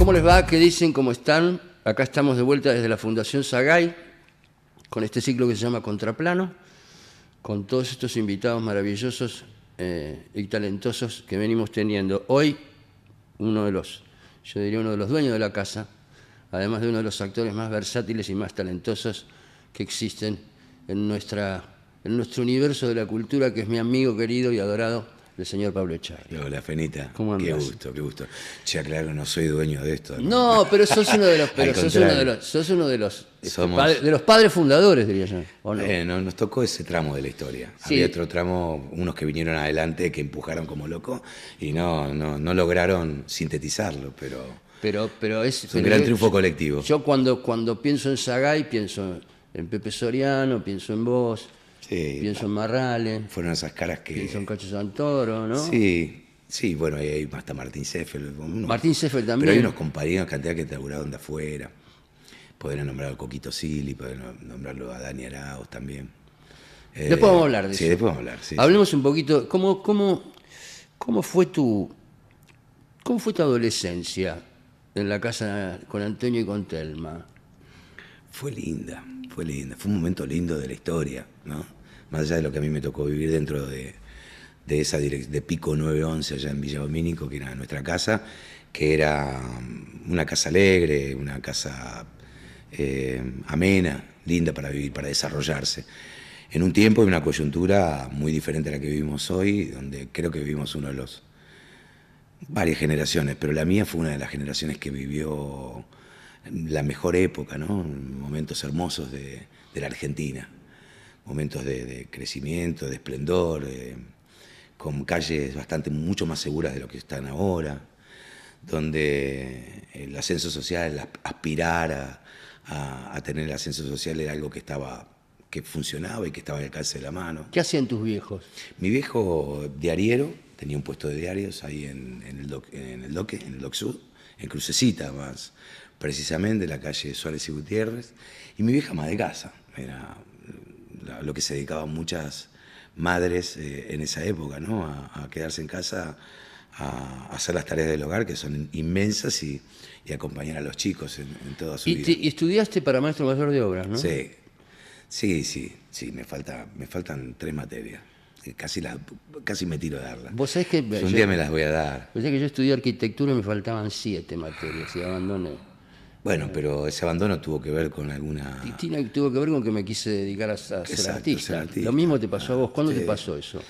¿Cómo les va? ¿Qué dicen? ¿Cómo están? Acá estamos de vuelta desde la Fundación Sagay, con este ciclo que se llama Contraplano, con todos estos invitados maravillosos y talentosos que venimos teniendo. Hoy, yo diría uno de los dueños de la casa, además de uno de los actores más versátiles y más talentosos que existen en nuestro universo de la cultura, que es mi amigo querido y adorado, el señor Pablo Echarri. Hola, Fenita. ¿Cómo andás? Qué gusto, qué gusto. Che, claro, no soy dueño de esto. No, pero sos uno de los, de los padres fundadores, diría yo. ¿O no? Nos tocó ese tramo de la historia. Sí. Había otro tramo, unos que vinieron adelante, que empujaron como locos y no lograron sintetizarlo, Pero es un gran triunfo colectivo. Yo cuando pienso en Sagay, pienso en Pepe Soriano, pienso en vos, Sí, pienso en Marrale, fueron esas caras que... pienso en Cacho Santoro, ¿no? Sí, bueno, ahí hay hasta Martín Seffel. Martín Seffel también. Pero hay unos compañeros, cantidad que laburaron de afuera. Podrían nombrar al Coquito Silly, podrían nombrarlo a Dani Arauz también. Después vamos a hablar de eso. Sí, después vamos a hablar. Sí, Hablemos un poquito, ¿cómo fue tu adolescencia en la casa con Antonio y con Telma? Fue linda. Fue un momento lindo de la historia, ¿no? Más allá de lo que a mí me tocó vivir dentro de esa de Pico 911 allá en Villa Domínico, que era nuestra casa, que era una casa alegre, una casa amena, linda para vivir, para desarrollarse. En un tiempo y una coyuntura muy diferente a la que vivimos hoy, donde creo que vivimos varias generaciones, pero la mía fue una de las generaciones que vivió la mejor época, ¿no? Momentos hermosos de la Argentina, momentos de crecimiento, de esplendor, con calles mucho más seguras de lo que están ahora, donde el ascenso social, aspirar a tener el ascenso social era algo que funcionaba y que estaba al alcance de la mano. ¿Qué hacían tus viejos? Mi viejo diariero, tenía un puesto de diarios ahí en el Doc Sud, en Crucecita más precisamente, la calle Suárez y Gutiérrez, y mi vieja ama de casa, era lo que se dedicaban muchas madres en esa época, ¿no? A quedarse en casa, a hacer las tareas del hogar, que son inmensas, y acompañar a los chicos en toda su vida. Y estudiaste para maestro mayor de obras, ¿no? Sí, me faltan 3 materias. Casi me tiro a darlas. Vos sabés que un día me las voy a dar. Pensé que yo estudié arquitectura y me faltaban 7 materias y abandoné. Bueno, pero ese abandono tuvo que ver con alguna... Tuvo que ver con que me quise dedicar a ser artista. Lo mismo te pasó a vos. ¿Cuándo te pasó eso?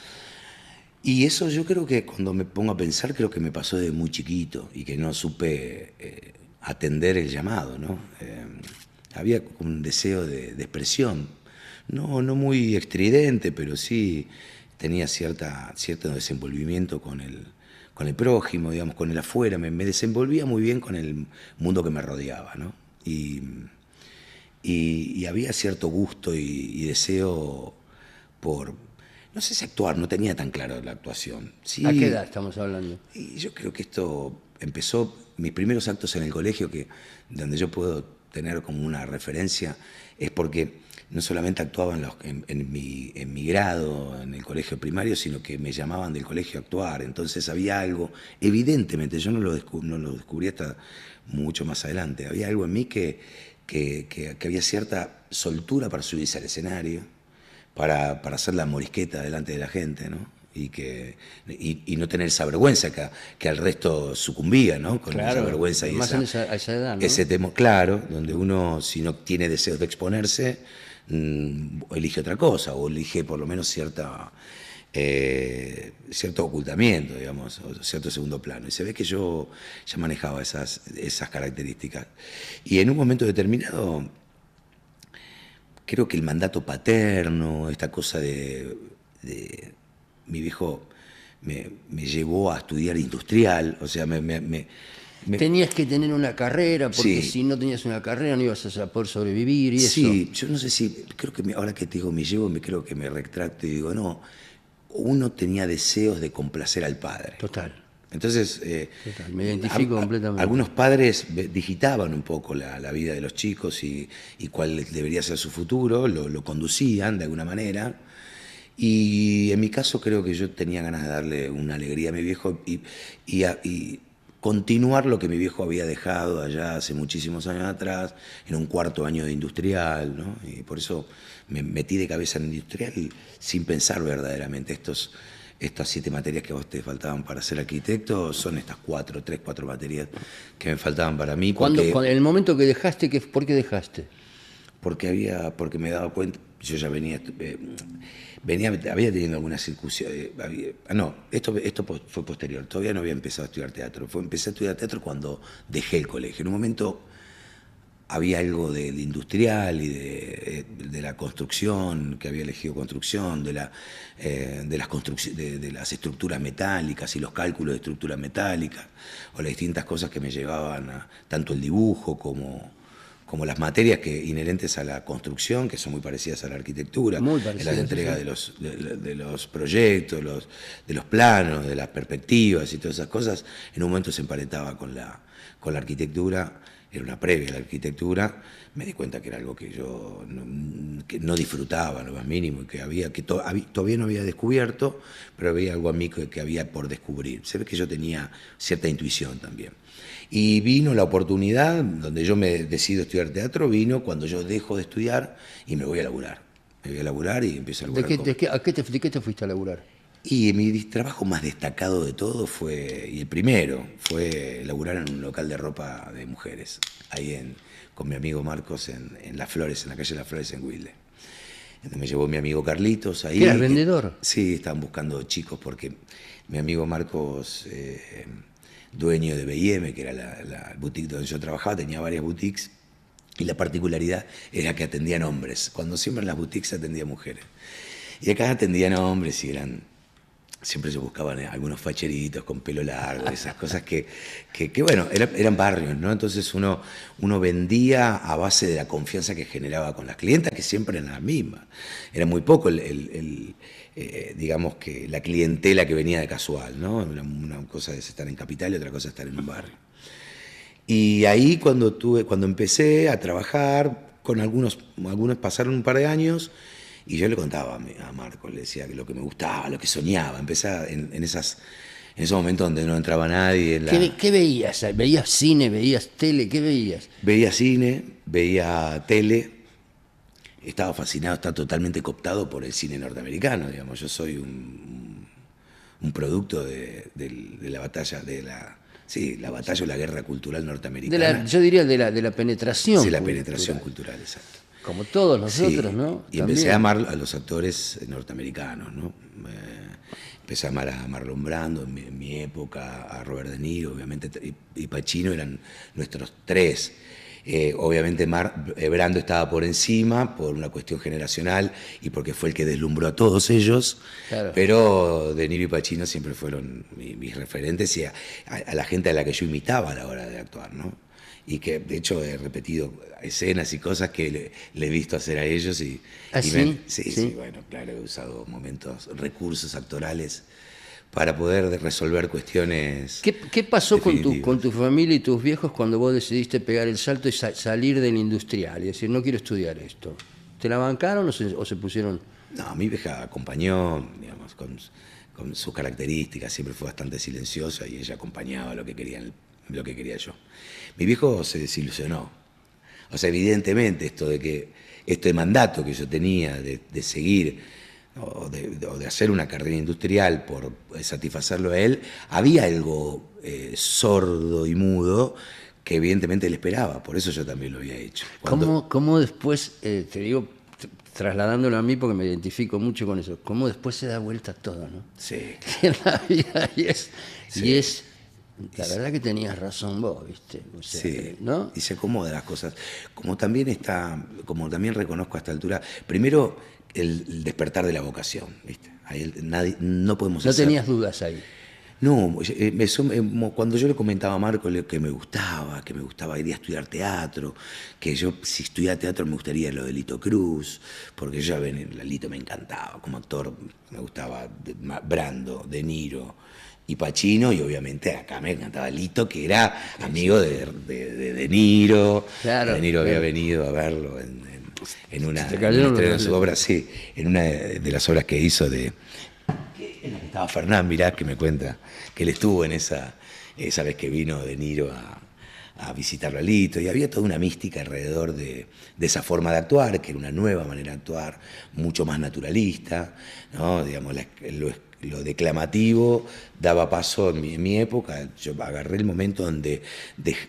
Y eso yo creo que cuando me pongo a pensar, creo que me pasó desde muy chiquito y que no supe atender el llamado, ¿no? Había un deseo de expresión, no muy estridente, pero sí tenía cierto desenvolvimiento con el prójimo, digamos, con el afuera, me desenvolvía muy bien con el mundo que me rodeaba, ¿no? Y había cierto gusto y deseo por, no sé si actuar, no tenía tan claro la actuación. Sí, ¿a qué edad estamos hablando? Y yo creo que esto empezó, mis primeros actos en el colegio, donde yo puedo tener como una referencia, es porque no solamente actuaba en mi grado, en el colegio primario, sino que me llamaban del colegio a actuar. Entonces había algo, evidentemente, yo no lo descubrí hasta mucho más adelante, había algo en mí que había cierta soltura para subirse al escenario, para hacer la morisqueta delante de la gente, ¿no? Y no tener esa vergüenza que al resto sucumbía, ¿no? Con claro, esa vergüenza y más a esa edad, ¿no? ese tema, claro, donde uno, si no tiene deseos de exponerse, elige otra cosa, o elige por lo menos cierto ocultamiento, digamos, o cierto segundo plano. Y se ve que yo ya manejaba esas características. Y en un momento determinado, creo que el mandato paterno, esta cosa de mi viejo me llevó a estudiar industrial, o sea, tenías que tener una carrera, porque sí. Si no tenías una carrera no ibas a poder sobrevivir y sí, eso. yo no sé si, creo que ahora que te digo creo que me retracto y digo, no, uno tenía deseos de complacer al padre. Total. Entonces, Total, me identifico completamente. Algunos padres digitaban un poco la vida de los chicos y cuál debería ser su futuro, lo conducían de alguna manera. Y en mi caso creo que yo tenía ganas de darle una alegría a mi viejo y continuar lo que mi viejo había dejado allá hace muchísimos años atrás, en un cuarto año de industrial, ¿no? Y por eso me metí de cabeza en industrial sin pensar verdaderamente. Estas 7 materias que a vos te faltaban para ser arquitecto son estas 4 materias que me faltaban para mí. En el momento que dejaste, ¿por qué dejaste? Porque me daba cuenta, yo ya había tenido algunas circunstancias. No, esto fue posterior, todavía no había empezado a estudiar teatro. Empecé a estudiar teatro cuando dejé el colegio. En un momento había algo del industrial y de la construcción, que había elegido construcción, de las estructuras metálicas y los cálculos de estructuras metálicas, o las distintas cosas que me llevaban a tanto el dibujo como las materias inherentes a la construcción, que son muy parecidas a la arquitectura, muy parecidas, la entrega de los proyectos, de los planos, de las perspectivas y todas esas cosas, en un momento se emparentaba con la arquitectura. Era una previa a la arquitectura. Me di cuenta que era algo que yo no disfrutaba lo más mínimo, y que todavía no había descubierto, pero había algo a mí que había por descubrir. Se ve que yo tenía cierta intuición también. Y vino la oportunidad, donde yo me decido estudiar teatro, vino cuando yo dejo de estudiar y me voy a laburar. Me voy a laburar y empiezo a laburar. ¿De qué te fuiste a laburar? Y mi trabajo más destacado de todo y el primero, fue laburar en un local de ropa de mujeres, ahí con mi amigo Marcos en Las Flores, en la calle Las Flores, en Wilde. Entonces me llevó mi amigo Carlitos ahí. ¿Eras vendedor? Sí, estaban buscando chicos porque mi amigo Marcos, dueño de B&M, que era la boutique donde yo trabajaba, tenía varias boutiques, y la particularidad era que atendían hombres, cuando siempre en las boutiques atendían mujeres. Y acá atendían hombres y siempre se buscaban algunos facheritos con pelo largo, esas cosas que bueno, eran barrios, ¿no? Entonces uno vendía a base de la confianza que generaba con las clientas, que siempre eran las mismas. Era muy poco digamos que la clientela que venía de casual, ¿no? Una cosa es estar en capital y otra cosa es estar en un barrio. Y ahí cuando empecé a trabajar, con algunos pasaron un par de años. Y yo le contaba a Marco, le decía que lo que me gustaba, lo que soñaba. Empecé en esos momentos donde no entraba nadie. ¿Qué veías? ¿Veías cine? ¿Veías tele? ¿Qué veías? Veía cine, veía tele. Estaba fascinado, estaba totalmente cooptado por el cine norteamericano, digamos. Yo soy un producto de la batalla, la batalla o la guerra cultural norteamericana. Yo diría de la penetración. Sí, la penetración cultural, exacto. Como todos nosotros, sí, ¿no? Y empecé a amar a los actores norteamericanos, ¿no? Empecé a amar a Marlon Brando en mi época, a Robert De Niro, obviamente, y Pacino eran nuestros 3. Obviamente Brando estaba por encima por una cuestión generacional y porque fue el que deslumbró a todos ellos, claro. Pero De Niro y Pacino siempre fueron mis referentes y a la gente a la que yo imitaba a la hora de actuar, ¿no? Y que de hecho he repetido escenas y cosas que le he visto hacer a ellos. ¿Ah, sí, bueno, claro, he usado recursos actorales para poder resolver cuestiones. ¿Qué pasó con tu familia y tus viejos cuando vos decidiste pegar el salto y salir del industrial? Y decir, no quiero estudiar esto. ¿Te la bancaron o se pusieron...? No, mi vieja acompañó, digamos, con sus características, siempre fue bastante silenciosa y ella acompañaba lo que quería yo. Mi viejo se desilusionó. O sea, evidentemente este mandato que yo tenía de seguir o de hacer una carrera industrial por satisfacerlo a él, había algo sordo y mudo que evidentemente él esperaba. Por eso yo también lo había hecho. ¿Cómo después, te digo, trasladándolo a mí porque me identifico mucho con eso, cómo después se da vuelta todo, ¿no? Sí. En la vida es la verdad que tenías razón vos, ¿viste? O sea, sí, ¿no? Y se acomoda las cosas. Como también reconozco a esta altura, primero el despertar de la vocación, ¿viste? Ahí no podemos hacer. ¿No tenías dudas ahí? No, cuando yo le comentaba a Marco que me gustaba ir a estudiar teatro, que yo si estudiara teatro me gustaría lo de Lito Cruz, porque yo Lito me encantaba, como actor me gustaba Brando, De Niro y Pacino, y obviamente acá me encantaba Lito, que era amigo de Niro. Claro, De Niro había venido a verlo en una de sus obras, sí, en una de las obras que hizo Estaba Fernán Mirá, que me cuenta que él estuvo en esa vez que vino De Niro a visitar a Lito, y había toda una mística alrededor de esa forma de actuar, que era una nueva manera de actuar, mucho más naturalista, ¿no? Digamos, lo declamativo daba paso en mi época. Yo agarré el momento donde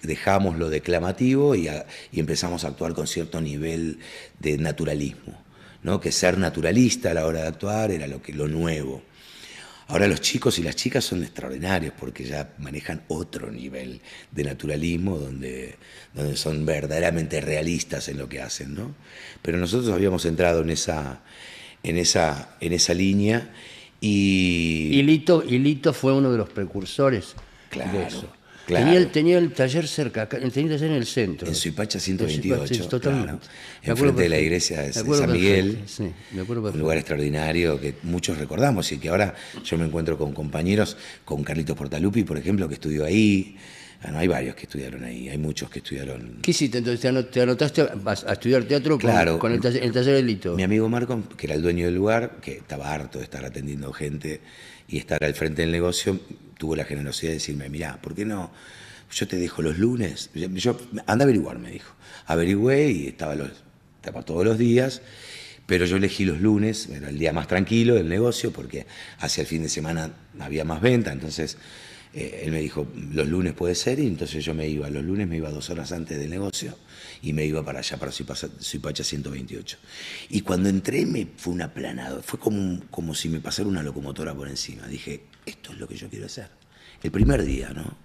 dejamos lo declamativo y empezamos a actuar con cierto nivel de naturalismo, ¿no? Que ser naturalista a la hora de actuar era lo nuevo. Ahora los chicos y las chicas son extraordinarios porque ya manejan otro nivel de naturalismo donde son verdaderamente realistas en lo que hacen, ¿no? Pero nosotros habíamos entrado en esa línea Y Lito fue uno de los precursores de eso. Claro. Tenía el taller cerca, tenía el taller en el centro. En Suipacha 128, totalmente. Claro, enfrente de la iglesia de San Miguel, sí, me acuerdo perfecto. Un lugar extraordinario que muchos recordamos y que ahora yo me encuentro con compañeros, con Carlitos Portalupi, por ejemplo, que estudió ahí. Bueno, hay varios que estudiaron ahí, hay muchos que estudiaron. ¿Qué hiciste entonces? ¿Te anotaste a estudiar teatro claro, con el taller de Lito? Mi amigo Marco, que era el dueño del lugar, que estaba harto de estar atendiendo gente y estar al frente del negocio, tuvo la generosidad de decirme, mirá, ¿por qué no? Yo te dejo los lunes. Anda a averiguar, me dijo. Averigüé y estaba todos los días, pero yo elegí los lunes, era el día más tranquilo del negocio, porque hacia el fin de semana había más venta, entonces él me dijo, los lunes puede ser, y entonces yo los lunes me iba 2 horas antes del negocio y me iba para allá, para Suipacha 128. Y cuando entré fue un aplanado, fue como si me pasara una locomotora por encima. Dije, esto es lo que yo quiero hacer. El primer día, ¿no?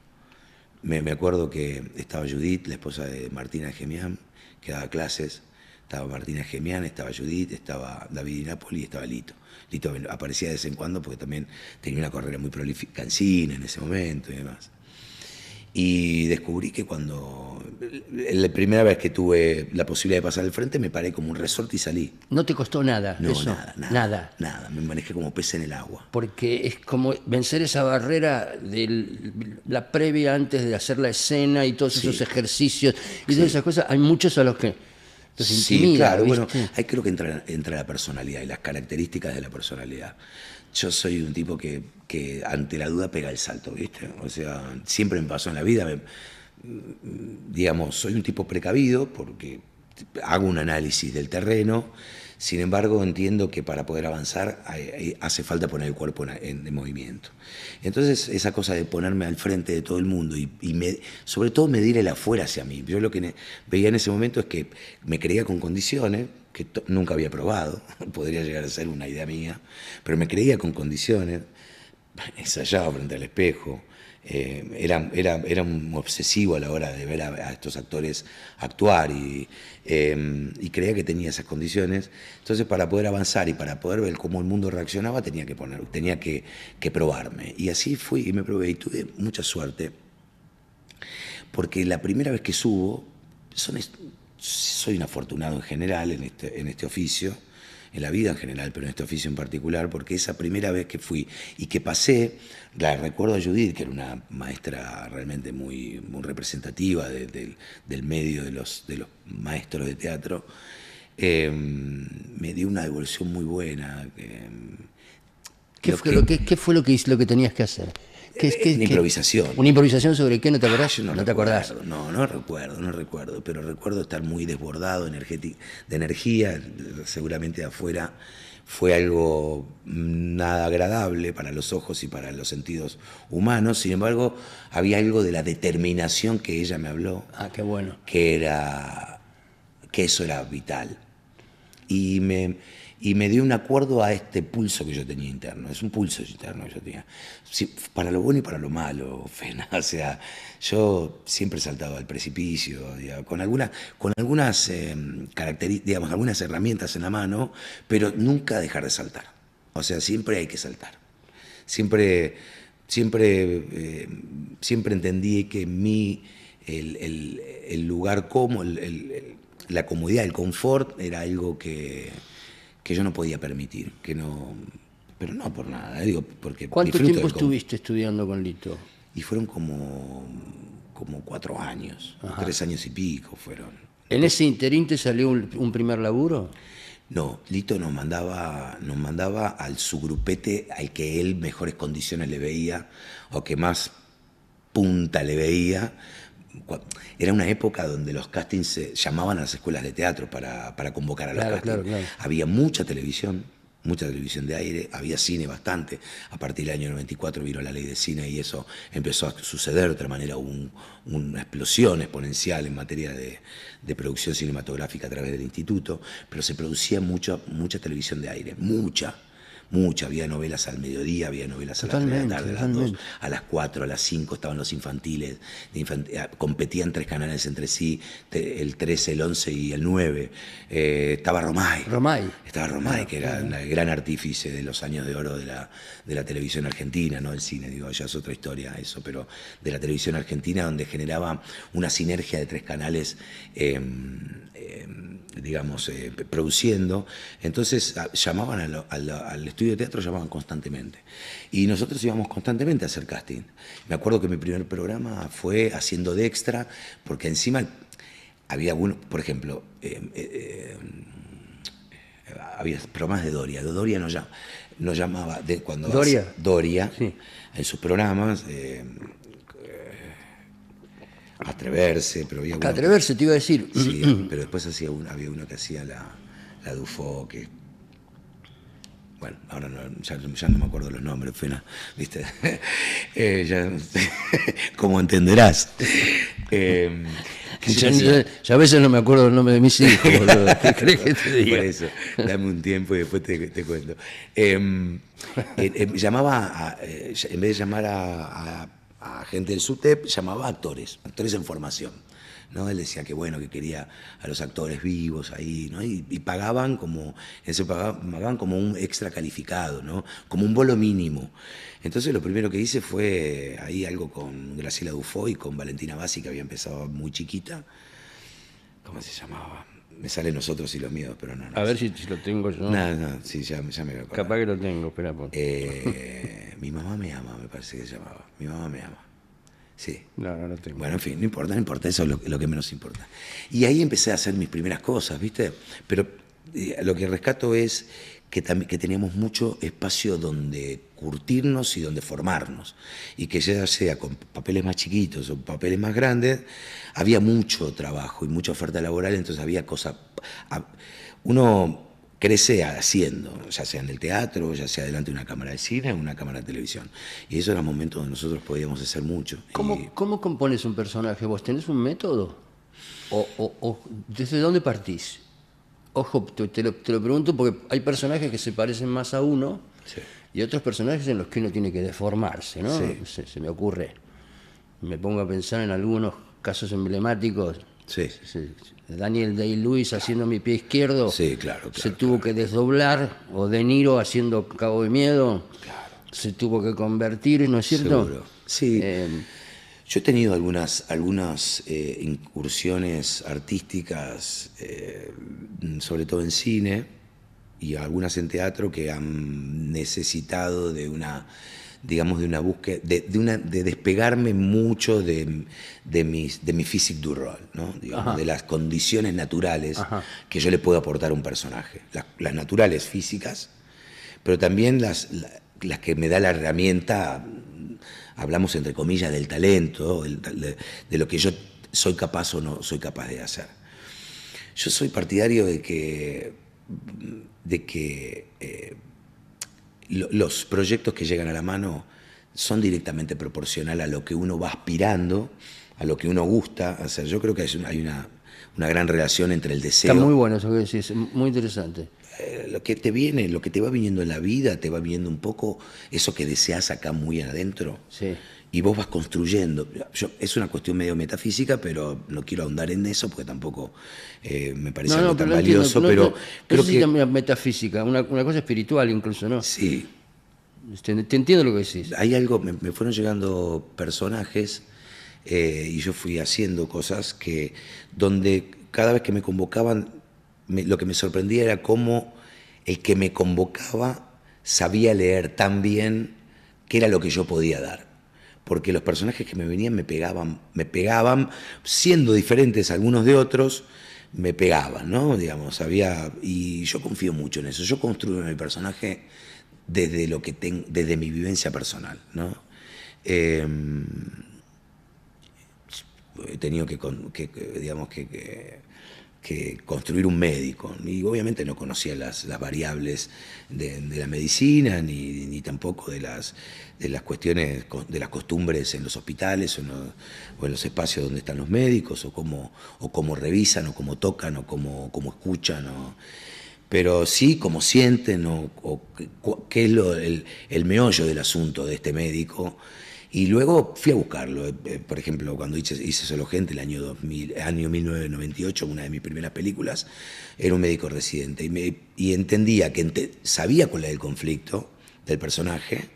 Me acuerdo que estaba Judith, la esposa de Martina Gemián, que daba clases. Estaba Martina Gemián, estaba Judith, estaba David Di Napoli y estaba Lito. Lito aparecía de vez en cuando porque también tenía una carrera muy prolífica en cine en ese momento y demás. Y descubrí que la primera vez que tuve la posibilidad de pasar al frente, me paré como un resorte y salí. ¿No te costó nada? No, eso? Nada. Me manejé como pez en el agua. Porque es como vencer esa barrera de la previa antes de hacer la escena y todos esos ejercicios y todas esas cosas. Hay muchos a los que los intimida. Sí, claro. ¿viste? Bueno, ahí creo que entra la personalidad y las características de la personalidad. Yo soy un tipo que ante la duda pega el salto, ¿viste? O sea, siempre me pasó en la vida, digamos, soy un tipo precavido porque hago un análisis del terreno, sin embargo entiendo que para poder avanzar hace falta poner el cuerpo en movimiento. Entonces esa cosa de ponerme al frente de todo el mundo y sobre todo medir el afuera hacia mí. Yo lo que veía en ese momento es que me creía con condiciones, que nunca había probado, podría llegar a ser una idea mía, pero me creía con condiciones, ensayaba frente al espejo, era un obsesivo a la hora de ver a estos actores actuar y creía que tenía esas condiciones. Entonces, para poder avanzar y para poder ver cómo el mundo reaccionaba, tenía que probarme. Y así fui y me probé y tuve mucha suerte, porque la primera vez que subo, soy un afortunado en general en este oficio, en la vida en general, pero en este oficio en particular, porque esa primera vez que fui y que pasé, la recuerdo a Judith, que era una maestra realmente muy, muy representativa del medio de los maestros de teatro, me dio una devolución muy buena. ¿Qué fue lo que tenías que hacer? Una improvisación. ¿Una improvisación sobre qué? ¿No te acordás? No te acordás. No recuerdo, pero recuerdo estar muy desbordado de energía, seguramente de afuera fue algo nada agradable para los ojos y para los sentidos humanos, sin embargo había algo de la determinación que ella me habló. Ah, qué bueno. Que eso era vital. Y me dio un acuerdo a este pulso que yo tenía interno. Es un pulso interno que yo tenía. Sí, para lo bueno y para lo malo, Fena. O sea, yo siempre he saltado al precipicio, digamos, con algunas características, digamos, algunas herramientas en la mano, pero nunca dejar de saltar. O sea, siempre hay que saltar. Siempre entendí que el lugar cómodo, la comodidad, el confort, era algo que yo no podía permitir, pero no por nada, digo, porque ¿Cuánto tiempo estuviste estudiando con Lito? Y fueron como 4 años, 3 años y pico fueron. ¿En ese interín te salió un primer laburo? No, Lito nos mandaba al subgrupete al que él mejores condiciones le veía o que más punta le veía. Era una época donde los castings se llamaban a las escuelas de teatro para convocar a los castings. Claro. Había mucha televisión de aire, había cine bastante. A partir del año 94 vino la ley de cine y eso empezó a suceder de otra manera. Hubo una explosión exponencial en materia de producción cinematográfica a través del instituto, pero se producía mucha televisión de aire, mucha. Había novelas al mediodía, había novelas a las 3 de la tarde, a las 2, a las 4, a las 5 estaban los infantiles, competían 3 canales entre sí, el 13, el 11 y el 9. Estaba Romay. Estaba Romay, que era el gran artífice de los años de oro de la televisión argentina, no del cine, digo, ya es otra historia eso, pero de la televisión argentina, donde generaba una sinergia de 3 canales, digamos, produciendo. Entonces llamaban al estudio de teatro, llamaban constantemente. Y nosotros íbamos constantemente a hacer casting. Me acuerdo que mi primer programa fue haciendo de extra, porque encima había uno, por ejemplo, había programas de Doria. De Doria nos llamaba, cuando Doria sí. En sus programas, Atreverse, pero había Atreverse, te iba a decir. Sí, pero después había uno que hacía la Dufo, que... Bueno, ahora ya no me acuerdo los nombres, ¿viste? Como entenderás. Ya a veces no me acuerdo el nombre de mis hijos, boludo. ¿Qué crees que te diga? Por eso, dame un tiempo y después te cuento. Llamaba, en vez de llamar a gente del SUTEP, llamaba a actores en formación, ¿no? Él decía que bueno, que quería a los actores vivos ahí, ¿no? Y pagaban como un extra calificado, ¿no? Como un bolo mínimo. Entonces lo primero que hice fue ahí algo con Graciela Dufo y con Valentina Bassi, que había empezado muy chiquita. ¿Cómo se llamaba? Me sale Nosotros y los Miedos, pero no. A ver si lo tengo yo. No, sí, ya me acuerdo. Capaz que lo tengo, espera. Mi mamá me ama, me parece que se llamaba. Mi mamá me ama. Sí. No lo tengo. Bueno, en fin, no importa, eso es lo que menos importa. Y ahí empecé a hacer mis primeras cosas, ¿viste? Pero lo que rescato es que teníamos mucho espacio donde curtirnos y donde formarnos. Y que ya sea con papeles más chiquitos o papeles más grandes, había mucho trabajo y mucha oferta laboral, entonces había cosas... Uno crece haciendo, ya sea en el teatro, ya sea delante de una cámara de cine o una cámara de televisión. Y esos eran momentos donde nosotros podíamos hacer mucho. ¿Cómo compones un personaje? ¿Vos tenés un método? ¿O desde dónde partís? Ojo, te lo pregunto porque hay personajes que se parecen más a uno, sí, y otros personajes en los que uno tiene que deformarse, ¿no? Sí. Se me ocurre. Me pongo a pensar en algunos casos emblemáticos. Sí. Daniel Day-Lewis haciendo Mi pie izquierdo, sí, claro, se tuvo que desdoblar, o De Niro haciendo Cabo de Miedo, claro, se tuvo que convertir, ¿no es cierto? Seguro. Sí. Yo he tenido algunas incursiones artísticas, sobre todo en cine y algunas en teatro, que han necesitado de una búsqueda, de despegarme mucho de mi physique du rôle, ¿no? Digamos, de las condiciones naturales, ajá, que yo le puedo aportar a un personaje. Las naturales físicas, pero también las que me da la herramienta, hablamos entre comillas del talento, de lo que yo soy capaz o no soy capaz de hacer. Yo soy partidario de que los proyectos que llegan a la mano son directamente proporcional a lo que uno va aspirando, a lo que uno gusta hacer. Yo creo que hay una gran relación entre el deseo... Está muy bueno eso que decís, muy interesante. Lo que te va viniendo en la vida, te va viniendo un poco eso que deseas acá muy adentro. Sí. Y vos vas construyendo. Es una cuestión medio metafísica, pero no quiero ahondar en eso porque tampoco me parece algo tan valioso. Pero creo que... también metafísica, una cosa espiritual incluso, ¿no? Sí. Te entiendo lo que decís. Hay algo, me fueron llegando personajes y yo fui haciendo cosas donde cada vez que me convocaban, lo que me sorprendía era cómo el que me convocaba sabía leer tan bien qué era lo que yo podía dar. Porque los personajes que me venían me pegaban, siendo diferentes algunos de otros, me pegaban, ¿no? Digamos, y yo confío mucho en eso. Yo construyo mi personaje desde desde mi vivencia personal, ¿no? He tenido digamos, que construir un médico. Y obviamente no conocía las variables de la medicina, ni tampoco de las cuestiones, de las costumbres en los hospitales o en los espacios donde están los médicos, o cómo revisan, o cómo tocan, o cómo escuchan, pero sí cómo sienten, o qué es el meollo del asunto de este médico. Y luego fui a buscarlo. Por ejemplo, cuando hice Solo Gente, el año 1998, una de mis primeras películas, era un médico residente. Y entendía sabía cuál era el conflicto del personaje,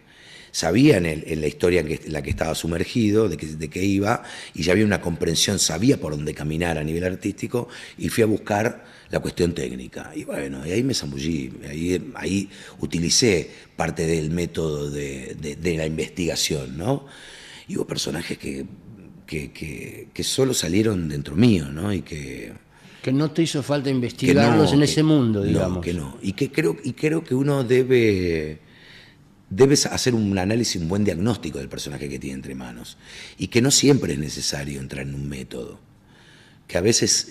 sabía en la historia en la que estaba sumergido, de qué iba, y ya había una comprensión, sabía por dónde caminar a nivel artístico, y fui a buscar la cuestión técnica. Y bueno, y ahí me zambullí, ahí utilicé parte del método de la investigación, ¿no? Y hubo personajes que solo salieron dentro mío, ¿no? Y que no te hizo falta investigarlos en ese mundo, digamos. No, que no. Y creo que uno debe hacer un análisis, un buen diagnóstico del personaje que tiene entre manos. Y que no siempre es necesario entrar en un método. Que a veces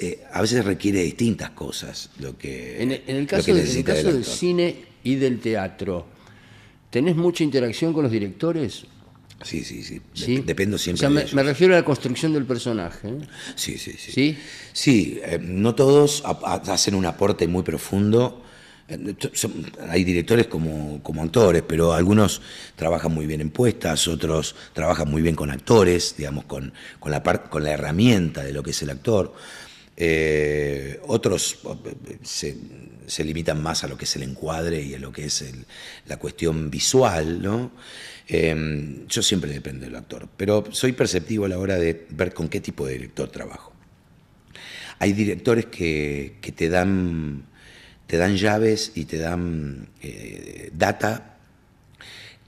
requiere distintas cosas en el caso del cine y del teatro, ¿tenés mucha interacción con los directores? Sí. ¿Sí? Dependo siempre de ellos. Me refiero a la construcción del personaje. Sí. ¿Sí? Sí, no todos hacen un aporte muy profundo. Hay directores como actores, pero algunos trabajan muy bien en puestas, otros trabajan muy bien con actores, digamos, con la herramienta de lo que es el actor. Otros se limitan más a lo que es el encuadre y a lo que es la cuestión visual, ¿no? Yo siempre dependo del actor, pero soy perceptivo a la hora de ver con qué tipo de director trabajo. Hay directores que te dan llaves y te dan data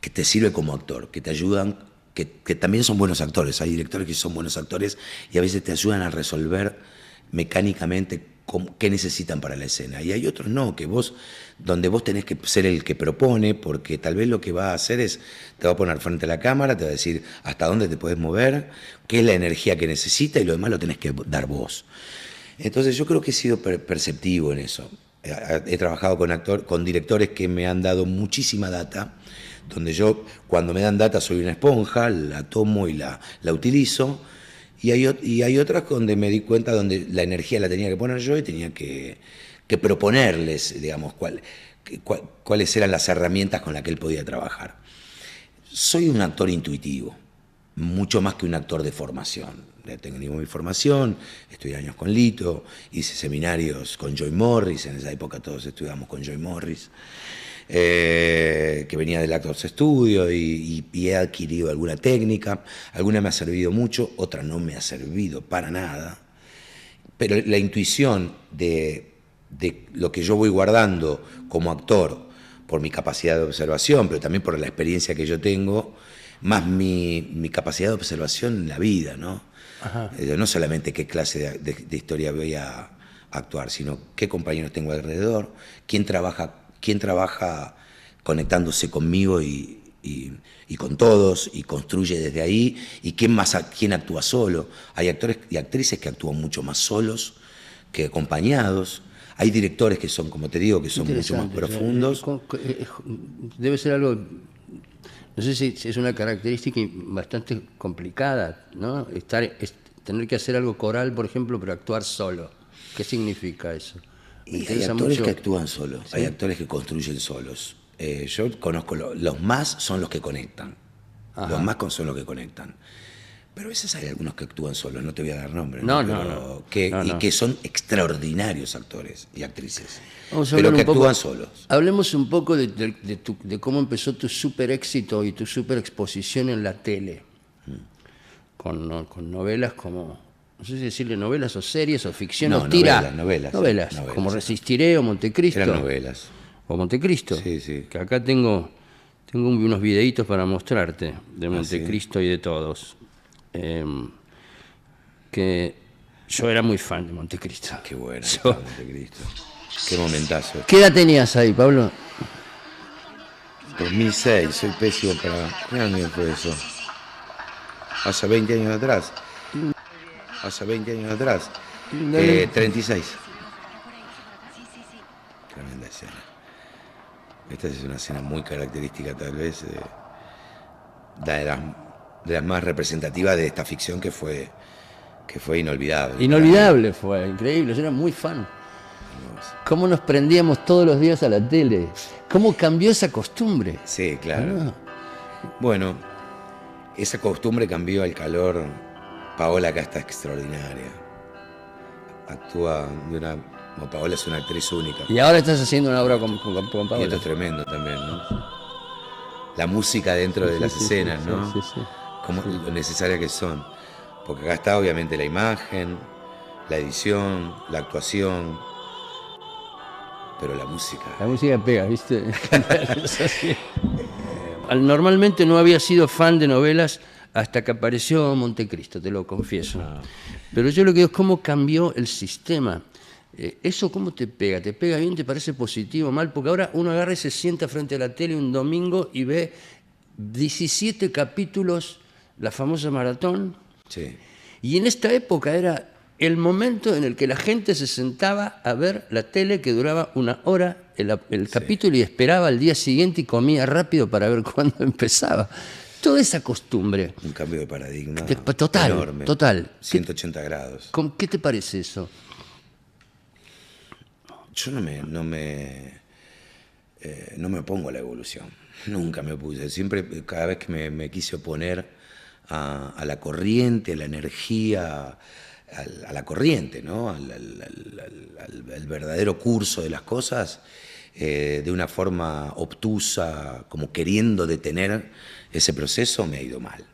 que te sirve como actor, que te ayudan, que también son buenos actores. Hay directores que son buenos actores y a veces te ayudan a resolver mecánicamente qué necesitan para la escena. Y hay otros no, donde vos tenés que ser el que propone, porque tal vez lo que va a hacer te va a poner frente a la cámara, te va a decir hasta dónde te puedes mover, qué es la energía que necesita, y lo demás lo tenés que dar vos. Entonces yo creo que he sido perceptivo en eso. He trabajado con directores que me han dado muchísima data, donde yo, cuando me dan data, soy una esponja, la tomo y la utilizo, y hay otras donde me di cuenta donde la energía la tenía que poner yo y tenía que proponerles, digamos, cuáles eran las herramientas con las que él podía trabajar. Soy un actor intuitivo, mucho más que un actor de formación. Tengo mi formación, estudié años con Lito, hice seminarios con Joy Morris, en esa época todos estudiamos con Joy Morris, que venía del Actors Studio, y he adquirido alguna técnica, alguna me ha servido mucho, otra no me ha servido para nada, pero la intuición de lo que yo voy guardando como actor, por mi capacidad de observación, pero también por la experiencia que yo tengo, más mi capacidad de observación en la vida, ¿no? Ajá. No solamente qué clase de historia voy a actuar, sino qué compañeros tengo alrededor, quién trabaja conectándose conmigo y con todos, y construye desde ahí, y quién actúa solo. Hay actores y actrices que actúan mucho más solos que acompañados. Hay directores que son, como te digo, que son mucho más profundos. Debe ser algo, no sé si es una característica bastante complicada, ¿no? Tener que hacer algo coral, por ejemplo, pero actuar solo. ¿Qué significa eso? Y hay actores que actúan solos, ¿sí? Hay actores que construyen solos. Yo conozco, los más son los que conectan. Ajá. Los más son los que conectan. Pero a veces hay algunos que actúan solos, no te voy a dar nombres, no. Que son extraordinarios actores y actrices, pero que actúan solos. Hablemos un poco de cómo empezó tu super éxito y tu super exposición en la tele, con novelas como, no sé si decirle novelas o series o ficción, o novelas, como Resistiré o Montecristo. Eran novelas. O Montecristo, sí. Que acá tengo unos videitos para mostrarte de Montecristo, ¿sí? Y de todos. Que Yo era muy fan de Montecristo. Qué bueno, Yo- Montecristo. Qué momentazo. ¿Qué edad tenías ahí, Pablo? 2006, soy pésimo para... ¿Qué año fue eso? Hace 20 años atrás. Hace 20 años atrás. 36. Tremenda escena. Esta es una escena muy característica, tal vez, de las más representativas de esta ficción que fue inolvidable. Inolvidable fue, increíble. Yo era muy fan. Cómo nos prendíamos todos los días a la tele. Cómo cambió esa costumbre. Sí, claro. Ah, Bueno, esa costumbre cambió al calor. Paola acá está extraordinaria. Actúa de una... bueno, Paola es una actriz única. Y ahora estás haciendo una obra con Y esto Pablo. es tremendo también, ¿no? La música dentro de las Sí, sí, escenas, sí, ¿no? sí, sí. Como lo necesarias que son. Porque acá está obviamente la imagen, la edición, la actuación, pero la música. La música pega, ¿viste? Es así. Normalmente no había sido fan de novelas hasta que apareció Montecristo, te lo confieso. Pero yo lo que digo es cómo cambió el sistema. ¿Eso cómo te pega? ¿Te pega bien? ¿Te parece positivo? ¿Mal? Porque ahora uno agarra y se sienta frente a la tele un domingo y ve 17 capítulos, la famosa maratón. Sí. Y en esta época era el momento en el que la gente se sentaba a ver la tele, que duraba una hora el capítulo, y esperaba al día siguiente y comía rápido para ver cuándo empezaba. Toda esa costumbre. Un cambio de paradigma Total, enorme. total. 180 grados. ¿Qué te parece eso? Yo no me opongo a la evolución. Nunca me opuse. Siempre, cada vez que me quise oponer a la corriente, a la energía, a la corriente, ¿no? Al verdadero curso de las cosas, de una forma obtusa, como queriendo detener ese proceso, me ha ido mal.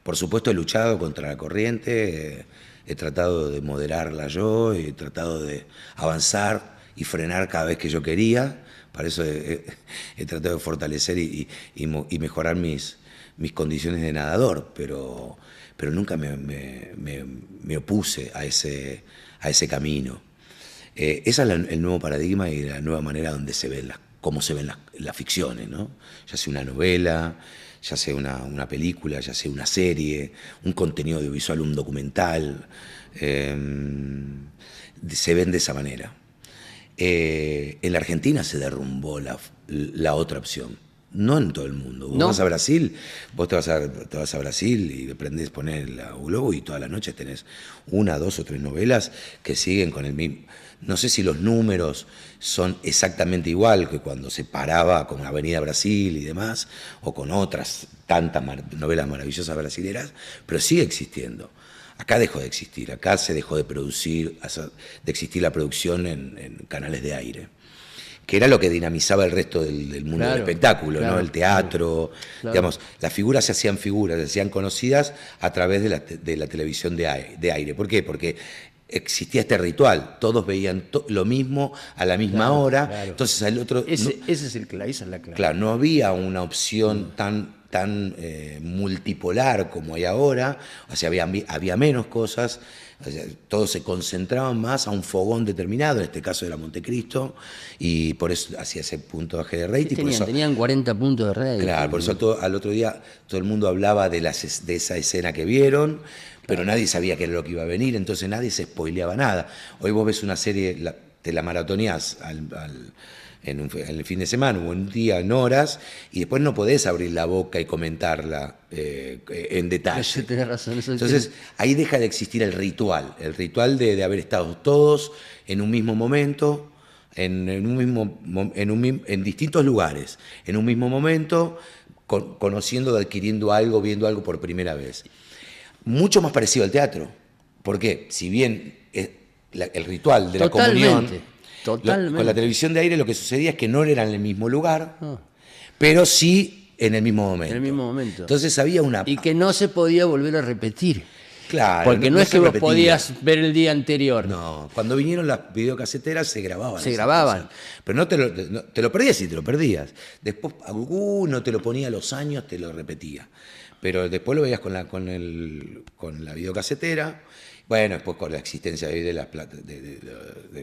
Por supuesto he luchado contra la corriente, he tratado de moderarla yo, he tratado de avanzar y frenar cada vez que yo quería. Para eso he tratado de fortalecer y mejorar mis condiciones de nadador, pero nunca me opuse a ese camino. Ese es el nuevo paradigma y la nueva manera donde cómo se ven las ficciones, ¿no? Ya sea una novela, ya sea una película, ya sea una serie, un contenido audiovisual, un documental, se ven de esa manera. En la Argentina se derrumbó la otra opción. No en todo el mundo. Vos vas a Brasil, vos te vas a Brasil y prendés, ponés la Globo y todas las noches tenés 1, 2 o 3 novelas que siguen con el mismo. No sé si los números son exactamente igual que cuando se paraba con Avenida Brasil y demás, o con otras tantas novelas maravillosas brasileras, pero sigue existiendo. Acá dejó de existir, acá se dejó de producir, de existir la producción en canales de aire, que era lo que dinamizaba el resto del mundo del espectáculo, ¿no? El teatro, digamos, las figuras se hacían conocidas a través de la televisión de aire. ¿Por qué? Porque existía este ritual, todos veían lo mismo a la misma hora, entonces al otro... Esa es la clave. Claro, no había una opción tan multipolar como hay ahora, o sea, había menos cosas, o sea, todos se concentraban más a un fogón determinado, en este caso era Montecristo, y por eso hacía ese puntaje de rating. Tenían 40 puntos de rating. Claro, por eso al otro día todo el mundo hablaba de esa escena que vieron, pero nadie sabía qué era lo que iba a venir, entonces nadie se spoileaba nada. Hoy vos ves una serie, te la maratoneás en el fin de semana o en un día, en horas, y después no podés abrir la boca y comentarla en detalle. Sí, tenés razón, Entonces ahí deja de existir el ritual de haber estado todos en un mismo momento, en distintos lugares, en un mismo momento, conociendo, adquiriendo algo, viendo algo por primera vez. Mucho más parecido al teatro, porque si bien el ritual de la comunión, con la televisión de aire lo que sucedía es que no eran en el mismo lugar, pero sí en el mismo momento. En el mismo momento. Entonces había una... Y que no se podía volver a repetir. Claro, Porque no es se que vos repetía. podías ver el día anterior. No, cuando vinieron las videocaseteras se grababan. Se esas grababan. cosas. Pero te lo perdías y te lo perdías. Después alguno te lo ponía a los años, te lo repetía. Pero después lo veías con la videocasetera. Bueno, después con la existencia de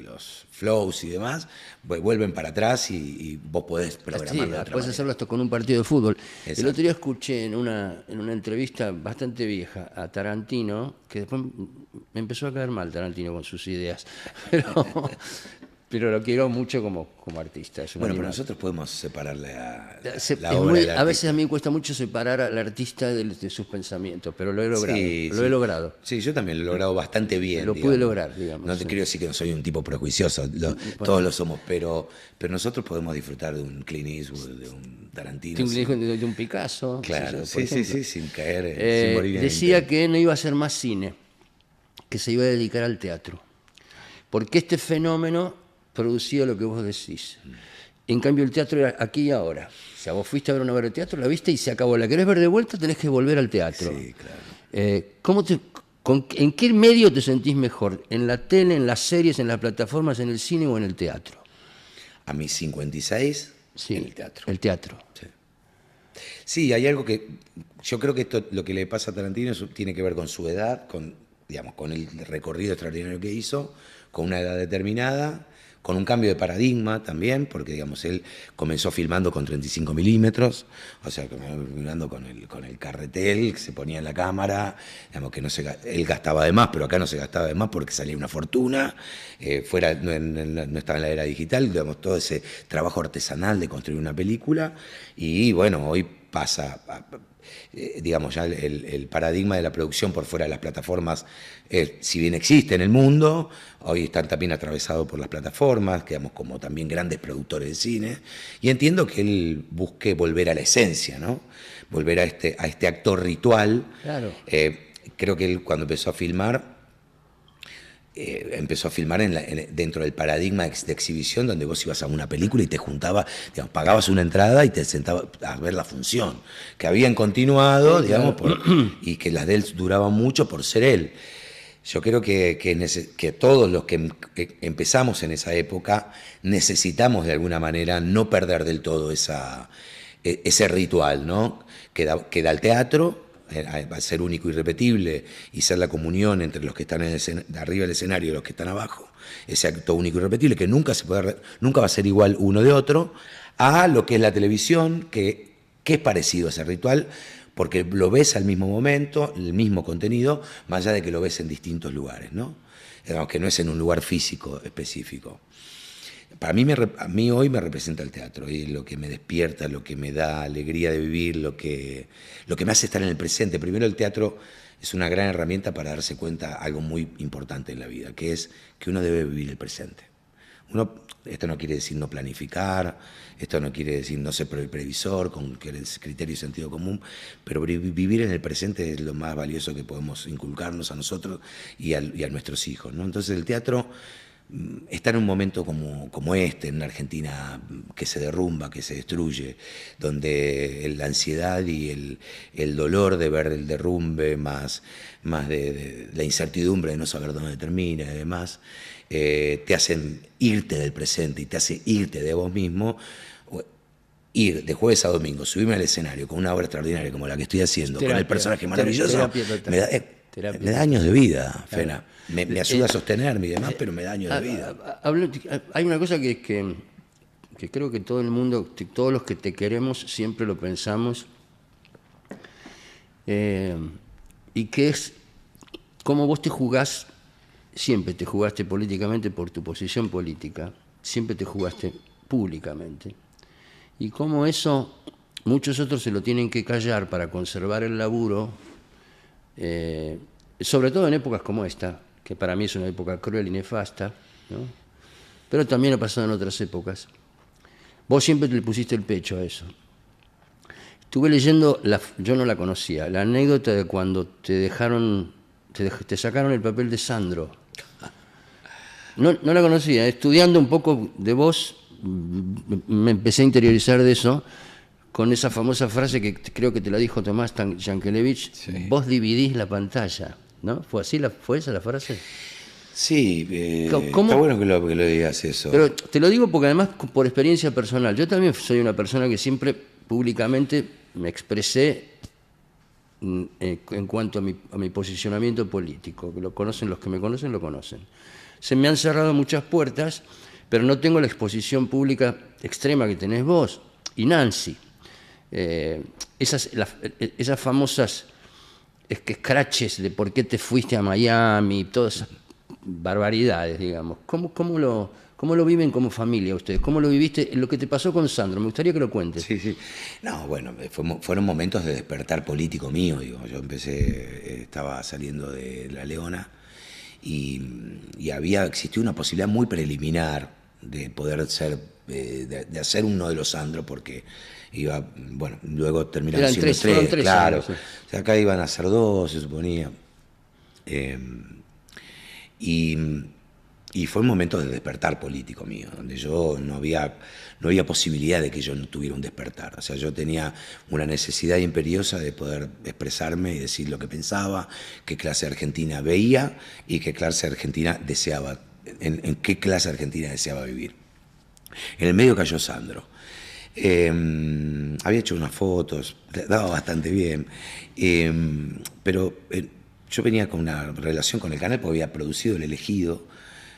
los flows y demás, pues vuelven para atrás y vos podés programar Sí, de otra puedes manera. hacerlo hasta con un partido de fútbol. El Exacto. otro día escuché en una entrevista bastante vieja a Tarantino, que después me empezó a caer mal Tarantino con sus ideas, pero lo quiero mucho como artista. Es un Bueno, pero animal. nosotros podemos separar la Es obra del a veces artista. a mí me cuesta mucho separar al artista de sus pensamientos, pero lo he logrado. Sí, Lo sí. he logrado. Sí, yo también lo he logrado bastante bien. Lo pude digamos. lograr, digamos, No te sí. quiero decir que no soy un tipo prejuicioso, todos lo somos, pero nosotros podemos disfrutar de un Clint Eastwood, de un Tarantino. De un Picasso. Claro, por sí, sí, ejemplo. sí, sin caer, sin morir en el Decía intento. que no iba a hacer más cine, que se iba a dedicar al teatro, porque este fenómeno producía lo que vos decís. En cambio, el teatro era aquí y ahora. O sea, vos fuiste a ver una obra de teatro, la viste y se acabó. La querés ver de vuelta, tenés que volver al teatro. Sí, claro. ¿En qué medio te sentís mejor? ¿En la tele, en las series, en las plataformas, en el cine o en el teatro? A mis 56, Sí, en el teatro. El teatro. Sí. Sí, hay algo que yo creo que esto, lo que le pasa a Tarantino tiene que ver con su edad, digamos, con el recorrido extraordinario que hizo, con una edad determinada, con un cambio de paradigma también, porque digamos, él comenzó filmando con 35 milímetros, o sea, filmando con el carretel que se ponía en la cámara, digamos que él gastaba de más, pero acá no se gastaba de más porque salía una fortuna, no estaba en la era digital, digamos, todo ese trabajo artesanal de construir una película, y bueno, hoy pasa digamos, ya el paradigma de la producción por fuera de las plataformas, si bien existe en el mundo, hoy están también atravesados por las plataformas, digamos, como también grandes productores de cine, y entiendo que él busque volver a la esencia, ¿no? Volver a este actor ritual. Claro. Creo que él cuando empezó a filmar dentro del paradigma de exhibición, donde vos ibas a una película y te juntabas, digamos, pagabas una entrada y te sentabas a ver la función, que habían continuado, Sí, digamos, claro. y que las de él duraban mucho por ser él. Yo creo que todos los que empezamos en esa época necesitamos de alguna manera no perder del todo ese ritual, ¿no? que da el teatro, va a ser único y irrepetible y ser la comunión entre los que están arriba del escenario y los que están abajo, ese acto único y irrepetible que nunca va a ser igual uno de otro, a lo que es la televisión, que es parecido a ese ritual, porque lo ves al mismo momento, el mismo contenido, más allá de que lo ves en distintos lugares, ¿no? Que no es en un lugar físico específico. Para mí, a mí hoy me representa el teatro, y lo que me despierta, lo que me da alegría de vivir, lo que me hace estar en el presente. Primero, el teatro es una gran herramienta para darse cuenta de algo muy importante en la vida, que es que uno debe vivir el presente. Esto no quiere decir no planificar, esto no quiere decir no ser previsor, con criterio y sentido común, pero vivir en el presente es lo más valioso que podemos inculcarnos a nosotros y a nuestros hijos, ¿no? Entonces el teatro está en un momento como este, en una Argentina que se derrumba, que se destruye, donde la ansiedad y el dolor de ver el derrumbe, más de la incertidumbre de no saber dónde termina y demás, te hacen irte del presente y te hace irte de vos mismo, ir de jueves a domingo, subirme al escenario con una obra extraordinaria como la que estoy haciendo, con el personaje maravilloso, me da años de vida, Fena. Me ayuda a sostenerme y demás, pero me da años de vida. Hay una cosa que creo que todo el mundo, todos los que te queremos, siempre lo pensamos, y que es cómo vos te jugás, siempre te jugaste políticamente por tu posición política, siempre te jugaste públicamente, y cómo eso muchos otros se lo tienen que callar para conservar el laburo, sobre todo en épocas como esta, que para mí es una época cruel y nefasta, ¿no? Pero también ha pasado en otras épocas. Vos siempre le pusiste el pecho a eso. Estuve leyendo, yo no la conocía, la anécdota de cuando te sacaron el papel de Sandro. No la conocía. Estudiando un poco de vos, me empecé a interiorizar de eso, con esa famosa frase que creo que te la dijo Tomás Yankelevich, sí. Vos dividís la pantalla. ¿no? ¿Fue esa la frase? Sí, ¿Cómo? está bueno que lo digas eso. Pero te lo digo porque además por experiencia personal, yo también soy una persona que siempre públicamente me expresé en cuanto a mi posicionamiento político, que lo conocen, los que me conocen lo conocen. Se me han cerrado muchas puertas, pero no tengo la exposición pública extrema que tenés vos y Nancy. Esas famosas escraches de por qué te fuiste a Miami, todas esas barbaridades, digamos. ¿Cómo lo viven como familia ustedes? ¿Cómo lo viviste? Lo que te pasó con Sandro, me gustaría que lo cuentes. Sí, sí. No, bueno, fueron momentos de despertar político mío, digo. Yo estaba saliendo de La Leona y existió una posibilidad muy preliminar de poder ser, de hacer uno de los Sandro, porque iba, bueno, luego terminaron siendo tres, claro. Años, sí. O sea, acá iban a ser dos, se suponía. Y fue un momento de despertar político mío, donde yo no había posibilidad de que yo no tuviera un despertar. O sea, yo tenía una necesidad imperiosa de poder expresarme y decir lo que pensaba, qué clase de Argentina veía y qué clase de Argentina deseaba, en qué clase de Argentina deseaba vivir. En el medio cayó Sandro. Había hecho unas fotos, daba bastante bien, pero yo venía con una relación con el canal porque había producido El Elegido,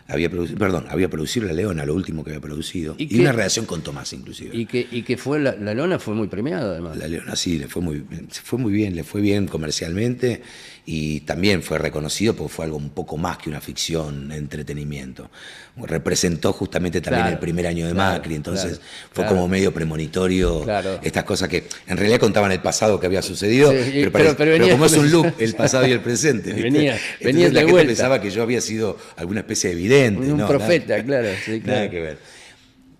había producido La Leona, lo último que había producido, y una relación con Tomás inclusive. Y que fue la Leona fue muy premiada además. La Leona sí, le fue muy bien, le fue bien comercialmente y también fue reconocido porque fue algo un poco más que una ficción, entretenimiento. Representó justamente también el primer año de Macri, entonces fue como medio premonitorio, estas cosas que en realidad contaban el pasado que había sucedido, sí, pero como es un loop, el pasado y el presente. Venía la gente pensaba que yo había sido alguna especie de vidente. Un profeta, claro. Nada que ver.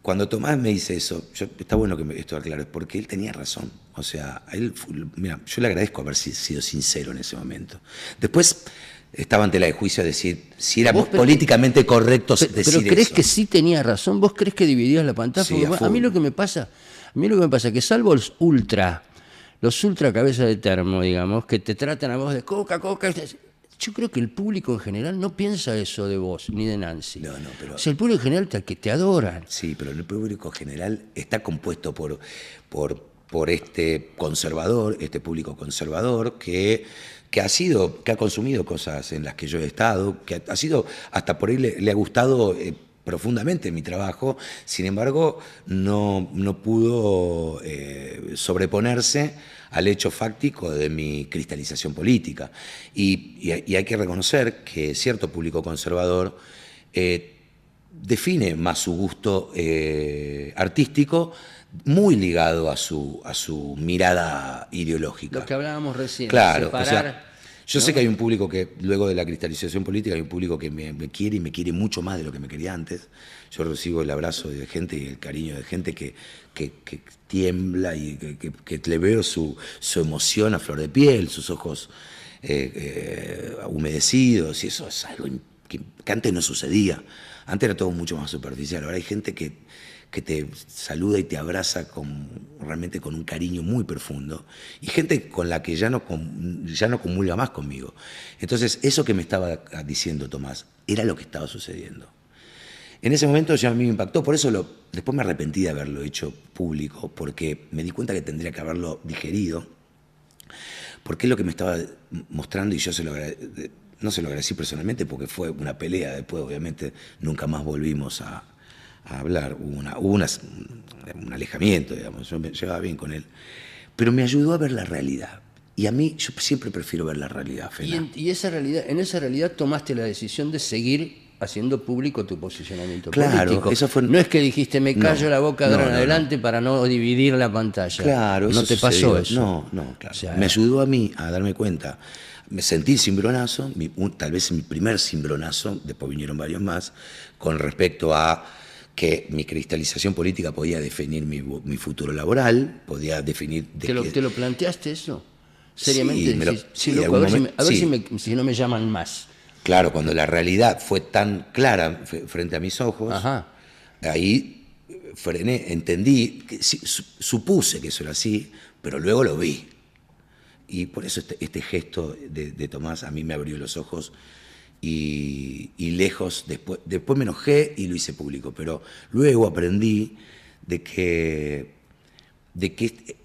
Cuando Tomás me dice eso, está bueno que esto aclare, porque él tenía razón. O sea, mira, yo le agradezco haber sido sincero en ese momento. Después estaba ante la de juicio a decir si era políticamente correcto decir eso. ¿Pero crees que sí tenía razón? ¿Vos crees que dividías la pantalla? Sí, a mí lo que me pasa es que salvo los ultra cabeza de termo, digamos, que te tratan a vos de coca, yo creo que el público en general no piensa eso de vos, ni de Nancy. No, pero... O sea, el público en general que te adoran. Sí, pero el público general está compuesto por este conservador, este público conservador que ha consumido cosas en las que yo he estado, que ha sido, hasta por ahí le ha gustado profundamente mi trabajo, sin embargo, no pudo sobreponerse al hecho fáctico de mi cristalización política. Y hay que reconocer que cierto público conservador define más su gusto artístico muy ligado a su mirada ideológica. Lo que hablábamos recién. Claro, separar, o sea, yo ¿no? sé que hay un público que, luego de la cristalización política, hay un público que me quiere y me quiere mucho más de lo que me quería antes. Yo recibo el abrazo de gente y el cariño de gente que tiembla y que le veo su emoción a flor de piel, sus ojos humedecidos, y eso es algo que antes no sucedía. Antes era todo mucho más superficial. Ahora hay gente que te saluda y te abraza realmente con un cariño muy profundo, y gente con la que ya no comulga más conmigo. Entonces, eso que me estaba diciendo Tomás era lo que estaba sucediendo. En ese momento ya a mí me impactó, por eso después me arrepentí de haberlo hecho público, porque me di cuenta que tendría que haberlo digerido, porque es lo que me estaba mostrando, y yo no se lo agradecí personalmente porque fue una pelea. Después, obviamente, nunca más volvimos a hablar, hubo un alejamiento, digamos, yo me llevaba bien con él, pero me ayudó a ver la realidad, y a mí yo siempre prefiero ver la realidad, Fena. Y en esa realidad tomaste la decisión de seguir haciendo público tu posicionamiento político. Eso fue... No es que dijiste me callo la boca de ahora en adelante para no dividir la pantalla. Claro, no te pasó eso. No, claro. O sea, me ayudó a mí a darme cuenta. Me sentí el cimbronazo, tal vez mi primer cimbronazo, después vinieron varios más, con respecto a que mi cristalización política podía definir mi futuro laboral, podía definir... ¿Te lo planteaste eso? ¿Seriamente? Sí, a ver si no me llaman más. Claro, cuando la realidad fue tan clara frente a mis ojos, ahí frené, entendí, supuse que eso era así, pero luego lo vi. Y por eso este gesto de Tomás a mí me abrió los ojos y lejos, después me enojé y lo hice público, pero luego aprendí de que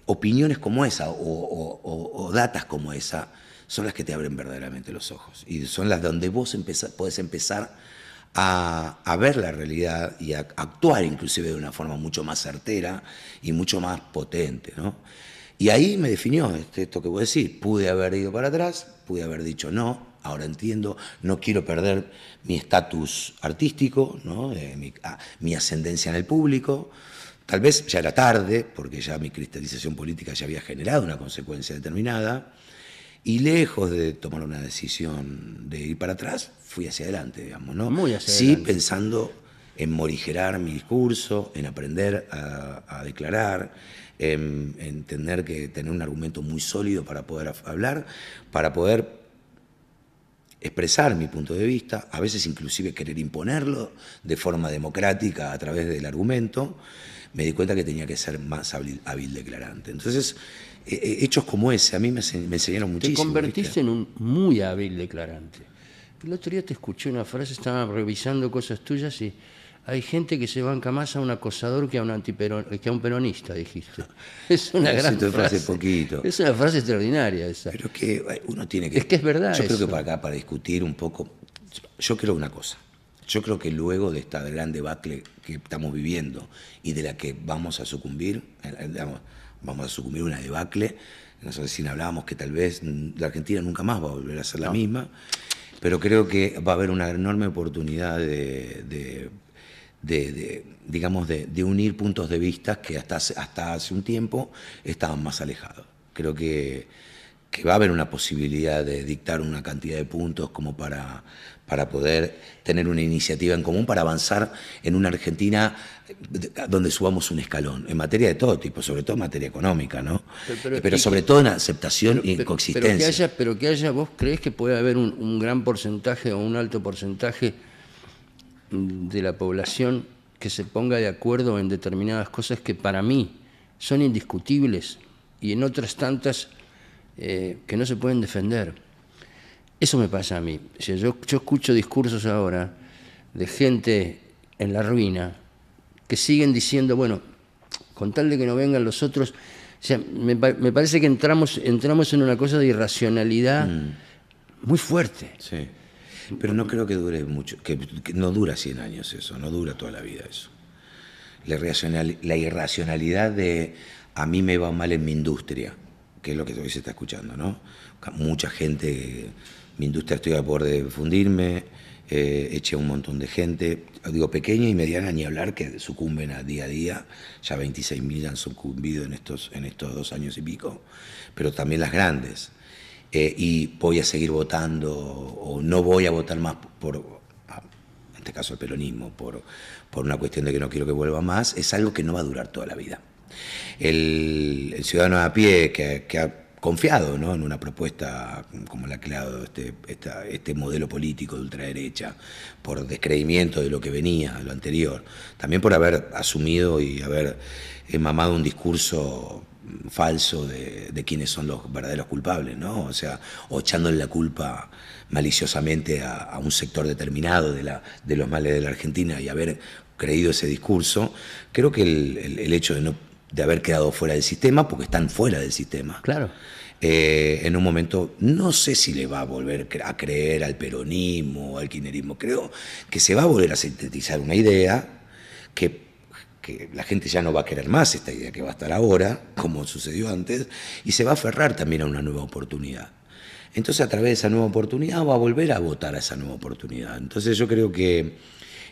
opiniones como esa o datas como esa son las que te abren verdaderamente los ojos y son las donde vos podés empezar a ver la realidad y a actuar inclusive de una forma mucho más certera y mucho más potente, ¿no? Y ahí me definió esto que vos decís, pude haber ido para atrás, pude haber dicho no, ahora entiendo, no quiero perder mi estatus artístico, ¿no? Mi ascendencia en el público. Tal vez ya era tarde, porque ya mi cristalización política ya había generado una consecuencia determinada, y lejos de tomar una decisión de ir para atrás, fui hacia adelante, digamos, ¿no? Muy hacia sí, adelante. pensando en morigerar mi discurso, en aprender a declarar, en tener que tener un argumento muy sólido para poder hablar, para poder expresar mi punto de vista, a veces inclusive querer imponerlo de forma democrática a través del argumento. Me di cuenta que tenía que ser más hábil declarante. Entonces, hechos como ese a mí me enseñaron muchísimo. Te convertiste ¿viste? en un muy hábil declarante. El otro día te escuché una frase, estaba revisando cosas tuyas y hay gente que se banca más a un acosador que a un peronista, dijiste. Es una gran frase. Hace poquito. Es una frase extraordinaria esa. Pero que uno tiene que... Es que es verdad Yo creo eso. que para acá, para discutir un poco, yo creo una cosa. Yo creo que luego de esta gran debacle que estamos viviendo y de la que vamos a sucumbir, vamos a sucumbir a una debacle, nosotros recién hablábamos que tal vez la Argentina nunca más va a volver a ser la misma, pero creo que va a haber una enorme oportunidad digamos, de unir puntos de vista que hasta hace un tiempo estaban más alejados. Creo que va a haber una posibilidad de dictar una cantidad de puntos como para poder tener una iniciativa en común para avanzar en una Argentina donde subamos un escalón, en materia de todo tipo, sobre todo en materia económica, ¿no? Pero sobre todo en aceptación y en coexistencia. Pero que haya, ¿vos creés que puede haber un gran porcentaje o un alto porcentaje de la población que se ponga de acuerdo en determinadas cosas que para mí son indiscutibles y en otras tantas que no se pueden defender? Eso me pasa a mí. O sea, yo escucho discursos ahora de gente en la ruina que siguen diciendo, bueno, con tal de que no vengan los otros. O sea, me parece que entramos en una cosa de irracionalidad muy fuerte. Sí. Pero no creo que dure mucho, que no dura 100 años eso, no dura toda la vida eso. La irracionalidad de a mí me va mal en mi industria, que es lo que hoy se está escuchando, ¿no? Mucha gente, mi industria estoy a borde de fundirme, eché un montón de gente, digo pequeña y mediana, ni hablar, que sucumben a día, ya 26.000 han sucumbido en estos 2 años y pico, pero también las grandes. Y voy a seguir votando, o no voy a votar más en este caso el peronismo, por una cuestión de que no quiero que vuelva más, es algo que no va a durar toda la vida. El ciudadano a pie que ha confiado, ¿no?, en una propuesta como la que ha dado este modelo político de ultraderecha, por descreimiento de lo que venía, de lo anterior, también por haber asumido y haber mamado un discurso falso de quiénes son los verdaderos culpables, ¿no? O sea, o echándole la culpa maliciosamente a un sector determinado de los males de la Argentina y haber creído ese discurso. Creo que el hecho de haber quedado fuera del sistema, porque están fuera del sistema. Claro. En un momento, no sé si le va a volver a creer al peronismo o al kirchnerismo. Creo que se va a volver a sintetizar una idea que la gente ya no va a querer más, esta idea que va a estar ahora, como sucedió antes, y se va a aferrar también a una nueva oportunidad. Entonces, a través de esa nueva oportunidad, va a volver a votar a esa nueva oportunidad. Entonces, yo creo que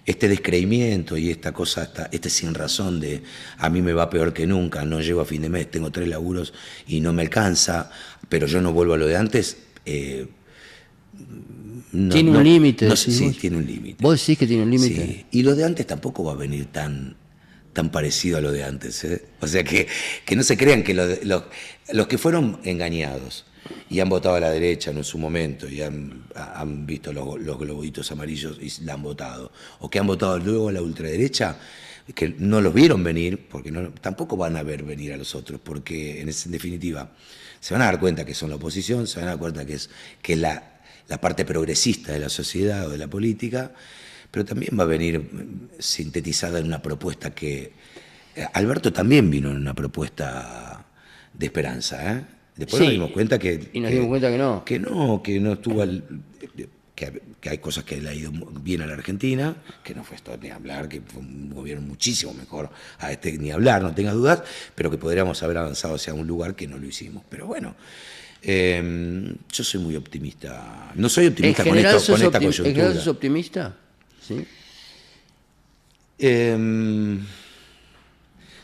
este descreimiento y esta cosa, este sin razón de a mí me va peor que nunca, no llego a fin de mes, tengo 3 laburos y no me alcanza, pero yo no vuelvo a lo de antes. Tiene un límite. Sí, tiene un límite. ¿Vos decís que tiene un límite? Sí, y lo de antes tampoco va a venir tan parecido a lo de antes, ¿eh? O sea, que no se crean que los que fueron engañados y han votado a la derecha en su momento y han visto los globitos amarillos y la han votado, o que han votado luego a la ultraderecha, que no los vieron venir, porque tampoco van a ver venir a los otros, porque en definitiva se van a dar cuenta que son la oposición, se van a dar cuenta que es la parte progresista de la sociedad o de la política, pero también va a venir sintetizada en una propuesta que... Alberto también vino en una propuesta de esperanza, ¿eh? Después Sí, nos dimos cuenta que... y nos dimos cuenta que no. Que no estuvo... Que hay cosas que le ha ido bien a la Argentina, que no fue esto ni hablar, que fue un gobierno muchísimo mejor a este ni hablar, no tengas dudas, pero que podríamos haber avanzado hacia un lugar que no lo hicimos. Pero bueno, yo soy muy optimista. No soy optimista con esta coyuntura. ¿En general sos optimista? Sí.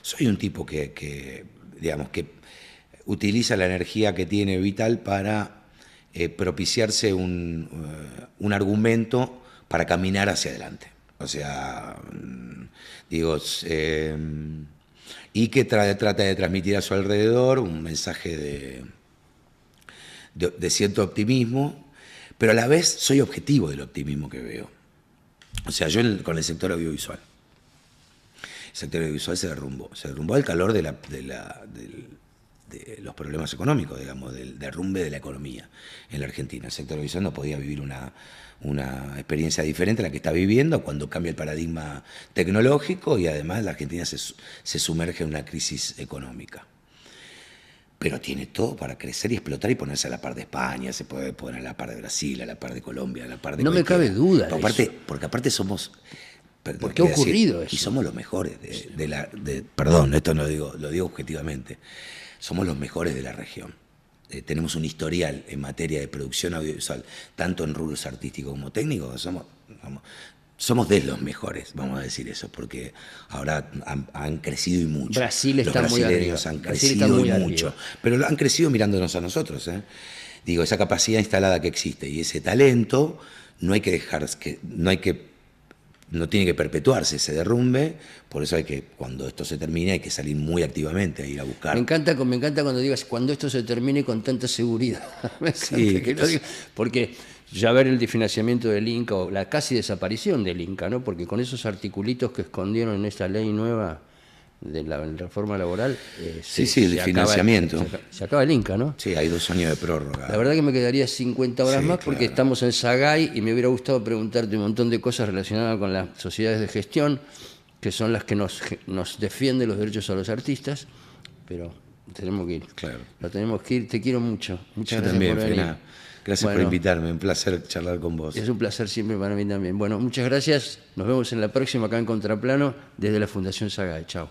Soy un tipo digamos, que utiliza la energía que tiene vital para propiciarse un argumento para caminar hacia adelante. O sea, digo, y que trata de transmitir a su alrededor un mensaje de cierto optimismo, pero a la vez soy objetivo del optimismo que veo. O sea, yo con el sector audiovisual. El sector audiovisual se derrumbó al calor de los problemas económicos, digamos, del derrumbe de la economía en la Argentina. El sector audiovisual no podía vivir una experiencia diferente a la que está viviendo cuando cambia el paradigma tecnológico y además la Argentina se sumerge en una crisis económica. Pero tiene todo para crecer y explotar y ponerse a la par de España, se puede poner a la par de Brasil, a la par de Colombia, a la par de... No me cabe duda de eso. Porque aparte somos... ¿Por qué ha ocurrido eso? Y somos los mejores perdón, esto no lo digo objetivamente. Somos los mejores de la región. Tenemos un historial en materia de producción audiovisual, tanto en rubros artísticos como técnicos. Somos de los mejores, vamos a decir eso, porque ahora han crecido y mucho. Brasil está los muy arriba. brasileños han crecido y mucho, pero han crecido mirándonos a nosotros. Digo, esa capacidad instalada que existe y ese talento, no hay que dejar no tiene que perpetuarse ese derrumbe, por eso cuando esto se termine, hay que salir muy activamente a ir a buscar. Me encanta cuando digas, cuando esto se termine con tanta seguridad. Me encanta que lo digas, porque ya ver el desfinanciamiento del Inca, o la casi desaparición del Inca, ¿no? Porque con esos articulitos que escondieron en esta ley nueva de la reforma laboral, el desfinanciamiento. Se acaba el Inca, ¿no? Sí, hay 2 años de prórroga. La verdad que me quedaría 50 horas más porque claro. Estamos en Sagay y me hubiera gustado preguntarte un montón de cosas relacionadas con las sociedades de gestión, que son las que nos defienden los derechos a los artistas, pero tenemos que ir. Claro. Lo tenemos que ir. Te quiero mucho. Muchas gracias también, por venir. Fena. Gracias por invitarme, un placer charlar con vos. Es un placer siempre para mí también. Bueno, muchas gracias. Nos vemos en la próxima acá en Contraplano desde la Fundación Sagay. Chao.